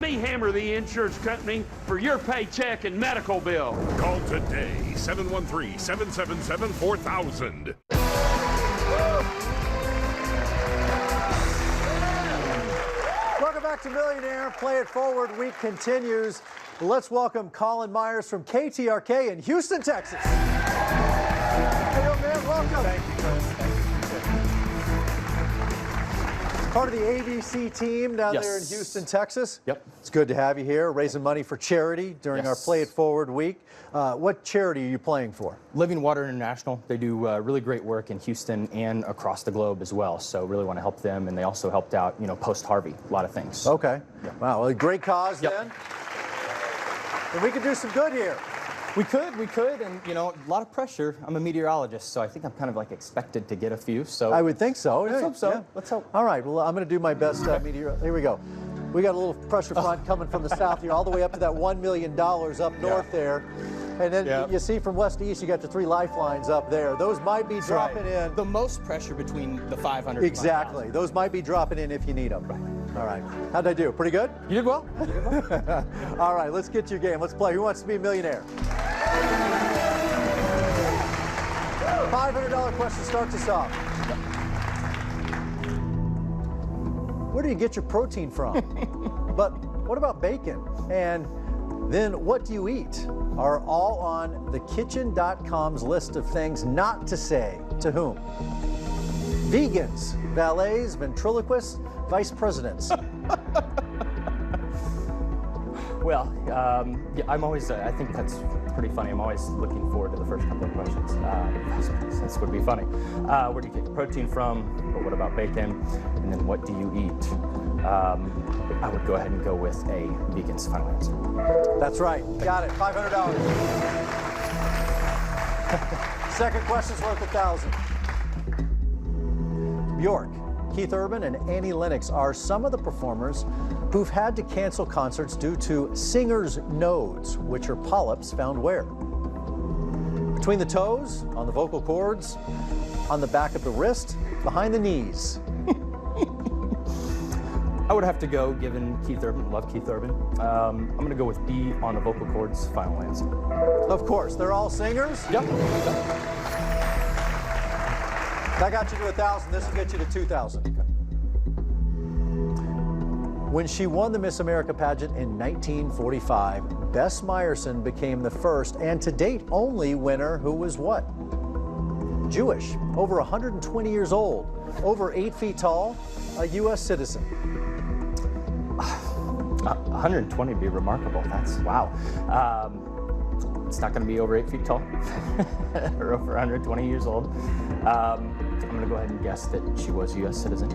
Me hammer the insurance company for your paycheck and medical bill. Call today, 713-777-4000. Welcome back to Millionaire. Play It Forward week continues. Let's welcome Colin Myers from KTRK in Houston, Texas. Hey, young man, welcome. Thank you, Chris. Thank you. Part of the ABC team down there in Yes. Houston, Texas. Yep. It's good to have you here, raising money for charity during our Yes. Play It Forward week. What charity are you playing for? Living Water International, they do really great work in Houston and across the globe as well, so really want to help them, and they also helped out, post-Harvey, a lot of things. Okay. Wow, well, a great cause Yep. then. And we could do some good here. We could, and, a lot of pressure. I'm a meteorologist, so I think I'm kind of like expected to get a few, so. I would think so. Let's hope so. Yeah. Let's hope. All right, well, I'm going to do my best meteor. Here we go. We got a little pressure front coming from the south here, all the way up to that $1 million up north there. And then you see from west to east, you got the 3 lifelines up there. Those might be dropping in. The most pressure between the 500 Exactly. and Those might be dropping in if you need them. Right. All right. How'd I do? Pretty good? You did well. All right, let's get your game. Let's play. Who wants to be a millionaire? $500 question starts us off. Where do you get your protein from? But what about bacon? And then what do you eat? Are all on thekitchen.com's list of things not to say to whom? Vegans, valets, ventriloquists, vice presidents. Well, I'm always, I think that's pretty funny. I'm always looking forward to the first couple of questions. This would be funny. Where do you get your protein from? But what about bacon? And then what do you eat? I would go ahead and go with a vegan's final answer. That's right. Got it. $500. Second question's worth $1,000. Bjork, Keith Urban, and Annie Lennox are some of the performers who've had to cancel concerts due to singers' nodes, which are polyps found where? Between the toes, on the vocal cords, on the back of the wrist, behind the knees. I would have to go, given Keith Urban, love Keith Urban. I'm going to go with B on the vocal cords, final answer. Of course, they're all singers? Yep. That got you to $1,000. This will get you to $2,000. When she won the Miss America pageant in 1945, Bess Meyerson became the first and to date only winner who was what? Jewish, over 120 years old, over 8 feet tall, a U.S. citizen. 120 would be remarkable. That's wow. It's not going to be over 8 feet tall or over 120 years old. I'm going to go ahead and guess that she was a U.S. citizen.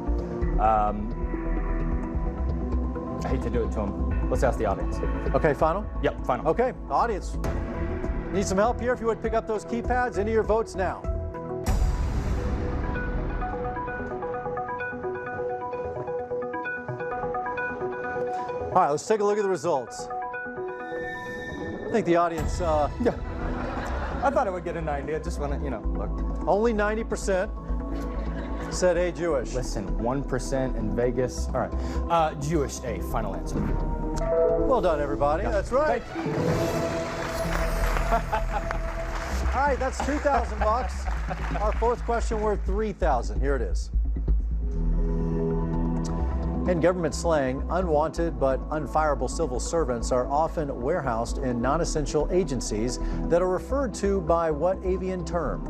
I hate to do it to him. Let's ask the audience. Okay, final? Yep, final. Okay, audience. Need some help here? If you would pick up those keypads, into your votes now. All right, let's take a look at the results. I think the audience, Yeah. I thought I would get a 90. I just want to, look. only 90% said A, Jewish. Listen, 1% in Vegas. All right. Jewish A, final answer. Well done, everybody. That's right. All right, that's $2,000. Our fourth question worth $3,000. Here it is. In government slang, unwanted but unfireable civil servants are often warehoused in non-essential agencies that are referred to by what avian term?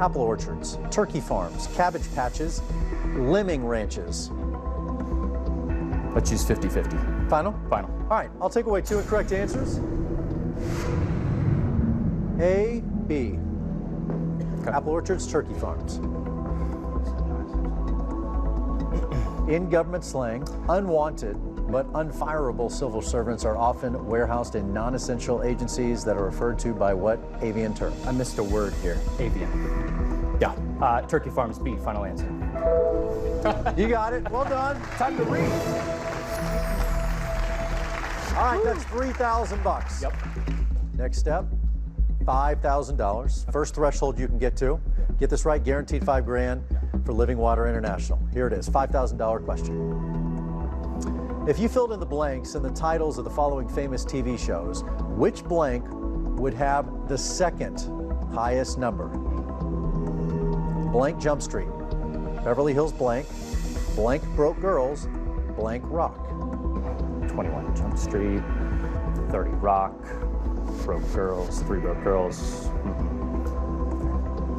Apple orchards, turkey farms, cabbage patches, lemming ranches. Let's use 50-50. Final? Final. All right, I'll take away 2 incorrect answers. A, B. Okay. Apple orchards, turkey farms. In government slang, unwanted but unfireable civil servants are often warehoused in non-essential agencies that are referred to by what avian term? I missed a word here. Avian. Yeah. Turkey farms B, final answer. You got it. Well done. Time to read. All right, that's $3,000. Yep. Next step, $5,000. First threshold you can get to. Get this right, guaranteed $5 grand for Living Water International. Here it is, $5,000 question. If you filled in the blanks in the titles of the following famous TV shows, which blank would have the second highest number? Blank Jump Street, Beverly Hills blank, blank Broke Girls, blank Rock. 21 Jump Street, 30 Rock, Broke Girls, 3 Broke Girls.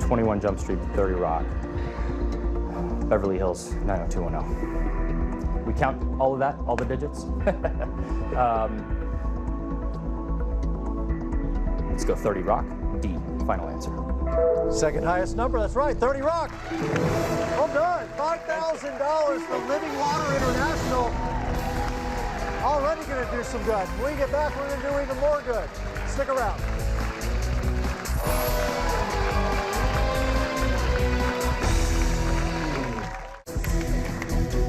21 Jump Street, 30 Rock, Beverly Hills, 90210. We count all of that, all the digits? Let's go 30 Rock, D, final answer. Second highest number, that's right, 30 Rock. Well done, $5,000 from Living Water International. Already gonna do some good. When we get back, we're gonna do even more good. Stick around.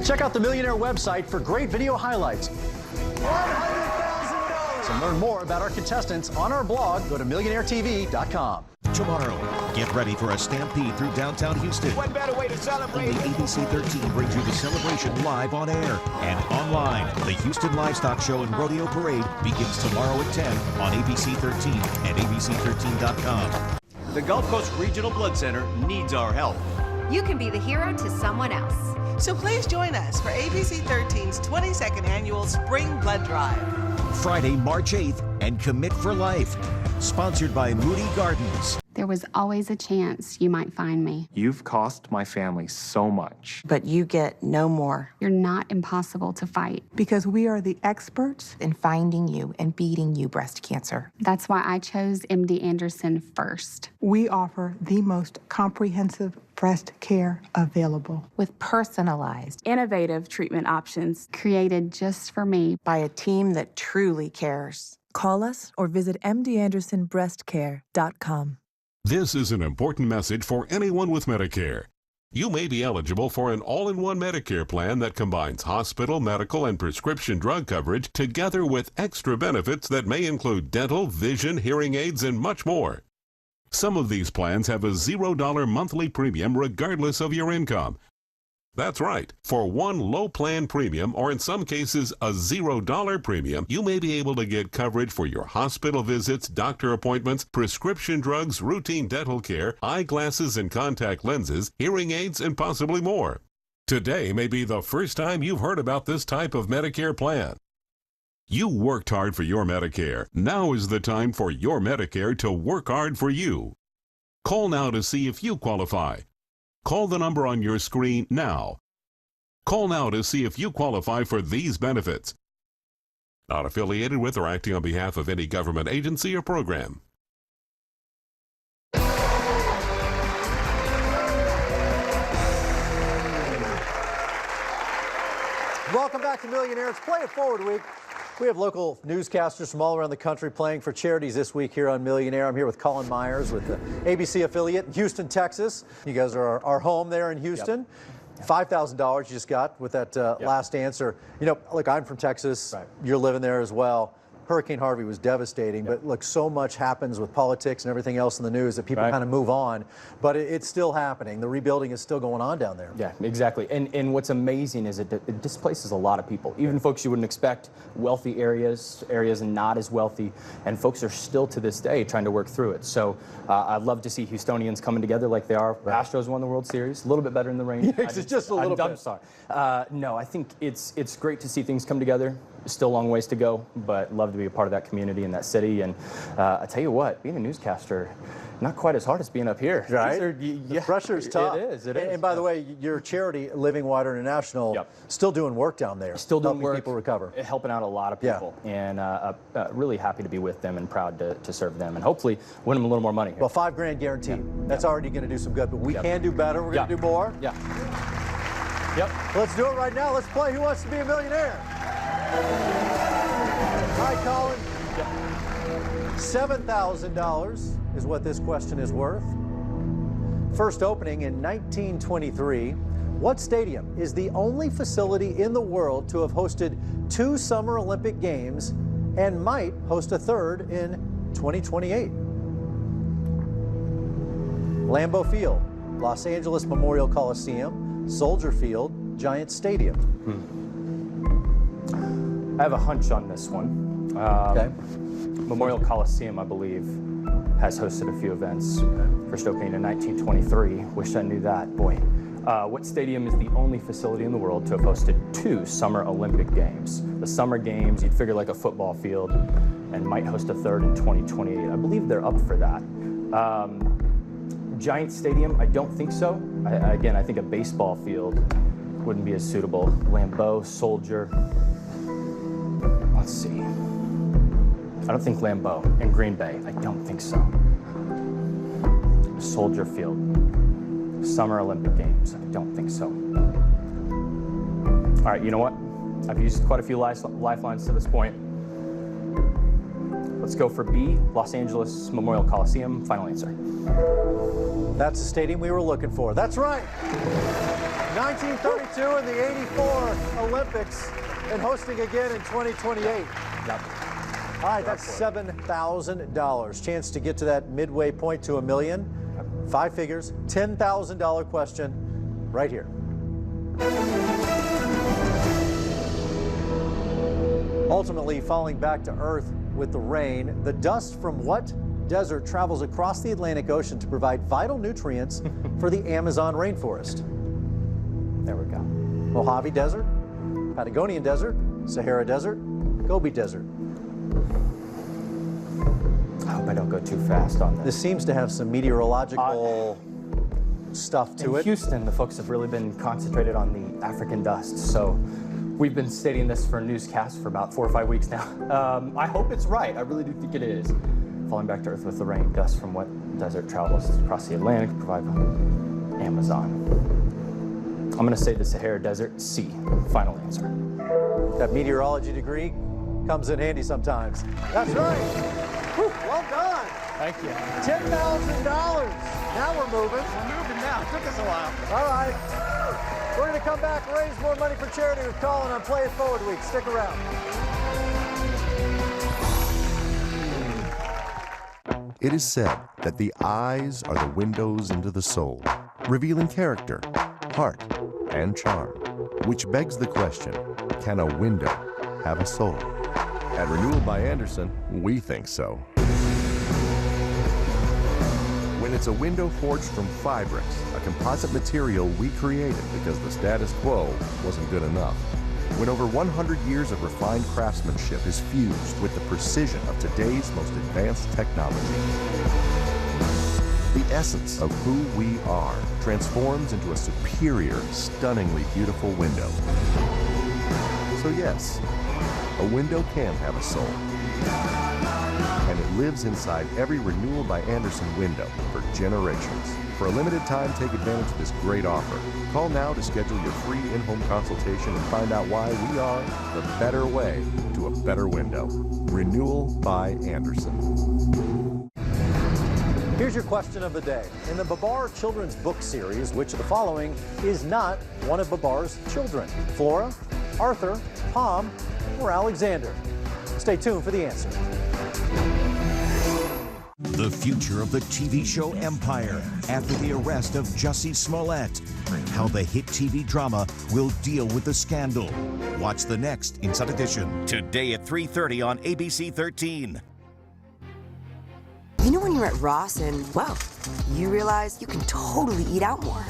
Check out the Millionaire website for great video highlights. $100,000. And learn more about our contestants on our blog. Go to millionairetv.com. Tomorrow, get ready for a stampede through downtown Houston. What better way to celebrate? Only ABC 13 brings you the celebration live on air and online. The Houston Livestock Show and Rodeo Parade begins tomorrow at 10 on ABC 13 and ABC13.com. The Gulf Coast Regional Blood Center needs our help. You can be the hero to someone else. So please join us for ABC 13's 22nd annual Spring Blood Drive. Friday, March 8th, and Commit for Life. Sponsored by Moody Gardens. There was always a chance you might find me. You've cost my family so much. But you get no more. You're not impossible to fight. Because we are the experts in finding you and beating you breast cancer. That's why I chose MD Anderson first. We offer the most comprehensive breast care available. With personalized, Innovative treatment options created just for me. by a team that truly cares. Call us or visit mdandersonbreastcare.com. This is an important message for anyone with Medicare. You may be eligible for an all-in-one Medicare plan that combines hospital, medical, and prescription drug coverage together with extra benefits that may include dental, vision, hearing aids, and much more. Some of these plans have a $0 monthly premium regardless of your income. That's right. For one low plan premium, or in some cases a $0 premium, you may be able to get coverage for your hospital visits, doctor appointments, prescription drugs, routine dental care, eyeglasses and contact lenses, hearing aids, and possibly more. Today may be the first time you've heard about this type of Medicare plan. You worked hard for your Medicare. Now is the time for your Medicare to work hard for you. Call now to see if you qualify. Call the number on your screen now. Call now to see if you qualify for these benefits. Not affiliated with or acting on behalf of any government agency or program. Welcome back to Millionaire. It's Play It Forward Week. We have local newscasters from all around the country playing for charities this week here on Millionaire. I'm here with Colin Myers with the ABC affiliate in Houston, Texas. You guys are our home there in Houston. Yep. $5,000 you just got with that last answer. You know, look, I'm from Texas. Right. You're living there as well. Hurricane Harvey was devastating, but look, so much happens with politics and everything else in the news that people kind of move on, but it's still happening. The rebuilding is still going on down there. Yeah, exactly. And what's amazing is it displaces a lot of people, even folks you wouldn't expect, wealthy areas not as wealthy, and folks are still to this day trying to work through it. So I'd love to see Houstonians coming together like they are. Right. Astros won the World Series, a little bit better in the rain. It's just a little bit. I'm sorry. No, I think it's great to see things come together. Still a long ways to go, but love to be a part of that community and that city. And I tell you what, being a newscaster, not quite as hard as being up here. Right? The pressure's tough. It is. And by the way, your charity, Living Water International, still doing work down there. Still doing helping work. people recover. Helping out a lot of people. And really happy to be with them and proud to serve them. And hopefully win them a little more money here. Well, $5,000 guaranteed. That's already going to do some good, but we can do better. We're going to do more. Yeah. Yep. Let's do it right now. Let's play Who Wants to Be a Millionaire? Hi, Colin. $7,000 is what this question is worth. First opening in 1923, what stadium is the only facility in the world to have hosted 2 Summer Olympic Games and might host a third in 2028? Lambeau Field, Los Angeles Memorial Coliseum, Soldier Field, Giant Stadium. I have a hunch on this one. Okay. Memorial Coliseum, I believe, has hosted a few events. First opening in 1923. Wish I knew that. Boy. What stadium is the only facility in the world to have hosted 2 Summer Olympic Games? The Summer Games, you'd figure like a football field, and might host a third in 2028. I believe they're up for that. Giant Stadium, I don't think so. Again, I think a baseball field wouldn't be as suitable. Lambeau, Soldier. Let's see. I don't think Lambeau. And Green Bay, I don't think so. Soldier Field. Summer Olympic Games, I don't think so. All right, you know what? I've used quite a few lifelines to this point. Let's go for B, Los Angeles Memorial Coliseum. Final answer. That's the stadium we were looking for. That's right. 1932 and the 84 Olympics, and hosting again in 2028. Yep. All right, that's $7,000. Chance to get to that midway point to $1 million. 5 figures, $10,000 question right here. Ultimately falling back to Earth with the rain, the dust from what desert travels across the Atlantic Ocean to provide vital nutrients for the Amazon rainforest? There we go. Mojave Desert, Patagonian Desert, Sahara Desert, Gobi Desert. I hope I don't go too fast on this. This seems to have some meteorological stuff to In it. Houston, the folks have really been concentrated on the African dust. So we've been stating this for newscasts for about 4 or 5 weeks now. I hope it's right. I really do think it is. Falling back to Earth with the rain, dust from what desert travels across the Atlantic to provide Amazon. I'm going to say the Sahara Desert, C. Final answer. That meteorology degree comes in handy sometimes. That's right. Whew, well done. Thank you. $10,000. Now we're moving. We're moving now. It took us a while. All right. We're going to come back, raise more money for charity with Colin on Play It Forward Week. Stick around. It is said that the eyes are the windows into the soul, revealing character, heart, and charm. Which begs the question, can a window have a soul? At Renewal by Andersen, we think so. When it's a window forged from Fibrix, a composite material we created because the status quo wasn't good enough. When over 100 years of refined craftsmanship is fused with the precision of today's most advanced technology. The essence of who we are transforms into a superior, stunningly beautiful window. So yes, a window can have a soul. And it lives inside every Renewal by Andersen window for generations. For a limited time, take advantage of this great offer. Call now to schedule your free in-home consultation and find out why we are the better way to a better window. Renewal by Andersen. Here's your question of the day. In the Babar children's book series, which of the following is not one of Babar's children? Flora, Arthur, Palm, or Alexander? Stay tuned for the answer. The future of the TV show Empire after the arrest of Jussie Smollett. How the hit TV drama will deal with the scandal. Watch the next Inside Edition. Today at 3:30 on ABC 13. You know when you're at Ross and, well, you realize you can totally eat out more.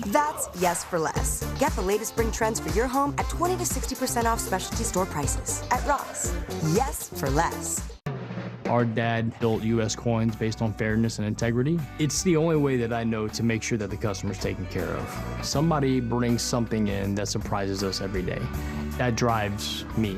That's Yes for Less. Get the latest spring trends for your home at 20 to 60% off specialty store prices at Ross. Yes for Less. Our dad built U.S. coins based on fairness and integrity. It's the only way that I know to make sure that the customer's taken care of. Somebody brings something in that surprises us every day. That drives me.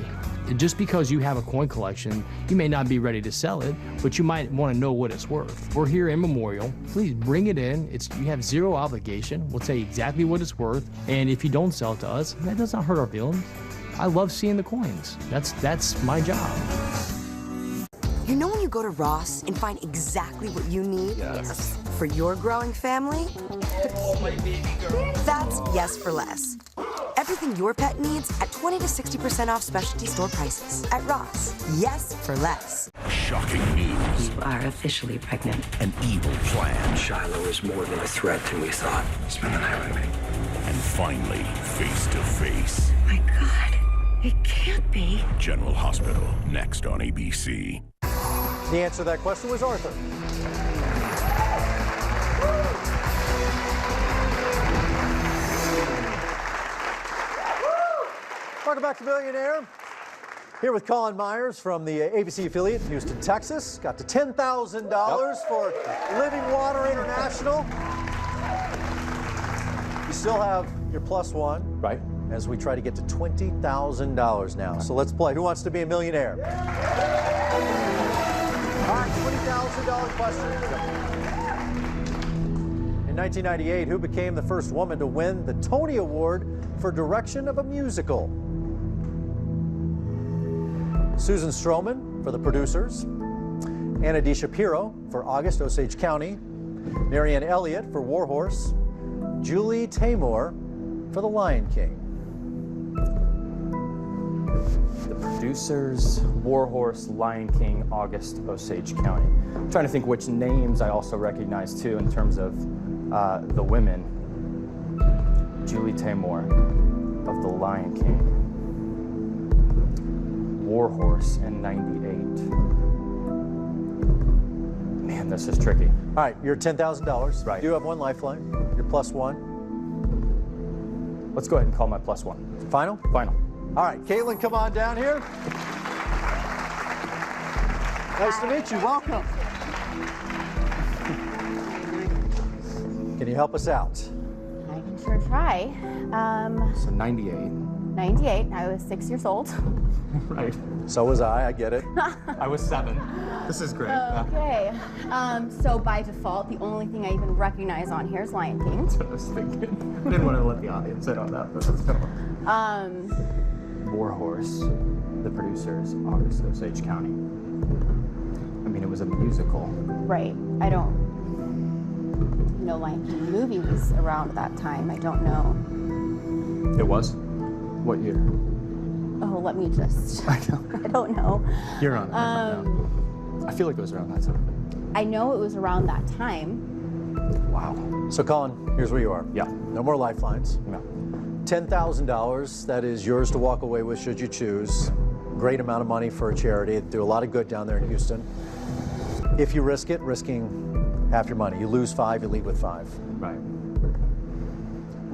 Just because you have a coin collection, you may not be ready to sell it, but you might want to know what it's worth. We're here in Memorial. Please bring it in. You have zero obligation. We'll tell you exactly what it's worth. And if you don't sell it to us, that does not hurt our feelings. I love seeing the coins. That's my job. You know when you go to Ross and find exactly what you need? Yes. For your growing family? Oh, my baby girl. That's Yes for Less. Everything your pet needs at 20 to 60% off specialty store prices at Ross. Yes for Less. Shocking news. You are officially pregnant. An evil plan. Shiloh is more than a threat than we thought. Spend the night with me. And finally face to face. My God, it can't be. General Hospital, next on ABC. The answer to that question was Arthur. Welcome back to Millionaire. Here with Colin Myers from the ABC affiliate in Houston, Texas. Got to $10,000 for Living Water International. You still have your plus one. Right. As we try to get to $20,000 now. So let's play. Who wants to be a millionaire? All right, $20,000 question. In 1998, who became the first woman to win the Tony Award for direction of a musical? Susan Stroman for The Producers, Anna D. Shapiro for August, Osage County, Marianne Elliott for Warhorse, Julie Taymor for The Lion King. The Producers, Warhorse, Lion King, August, Osage County. I'm trying to think which names I also recognize too in terms of the women. Julie Taymor of The Lion King. Warhorse in '98. Man, this is tricky. All right, you're $10,000. Right. You do have one lifeline. You're plus one. Let's go ahead and call my plus one. Final? Final. All right, Caitlin, come on down here. Nice to meet you. Welcome. Can you help us out? I can sure try. So 98. 98. I was 6 years old. Right. So was I get it. I was 7. This is great. Okay. So by default, the only thing I even recognize on here is Lion King. That's what I was thinking. I didn't want to let the audience in on that, but that's kind of Warhorse, The Producers, August, Osage County. I mean, it was a musical. Right. I don't know Lion King movie was around at that time. I don't know. It was? What year? Oh, let me just. I don't know. You're on it. I feel like it was around that time. I know it was around that time. Wow. So, Colin, here's where you are. Yeah. No more lifelines. No. $10,000, that is yours to walk away with should you choose. Great amount of money for a charity. Do a lot of good down there in Houston. If you risk it, risking half your money. You lose 5, you leave with 5. Right.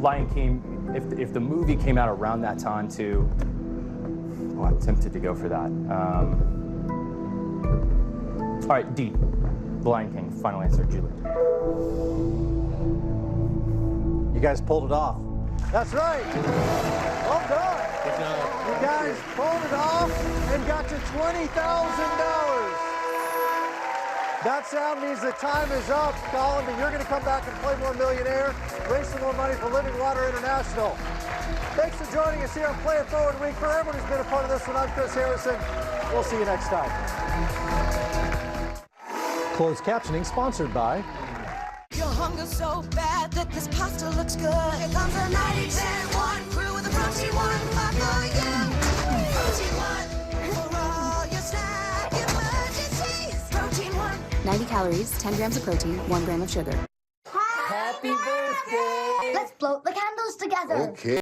Lion King, if the movie came out around that time too, oh, I'm tempted to go for that. All right, D. The Lion King. Final answer, Julie. You guys pulled it off. That's right. Well done. Good job. You guys pulled it off and got to $20,000. That sound means the time is up, Colin, but you're going to come back and play more Millionaire, raise some more money for Living Water International. Thanks for joining us here on Play It Forward Week. For everyone who's been a part of this one, I'm Chris Harrison. We'll see you next time. Closed captioning sponsored by... Your hunger's so bad that this pasta looks good. Here comes a 90-10-1 crew with a protein one for you. Protein one for all your snack emergencies. Protein one. 90 calories, 10 grams of protein, 1 gram of sugar. Happy birthday! Let's blow the candles together. Okay.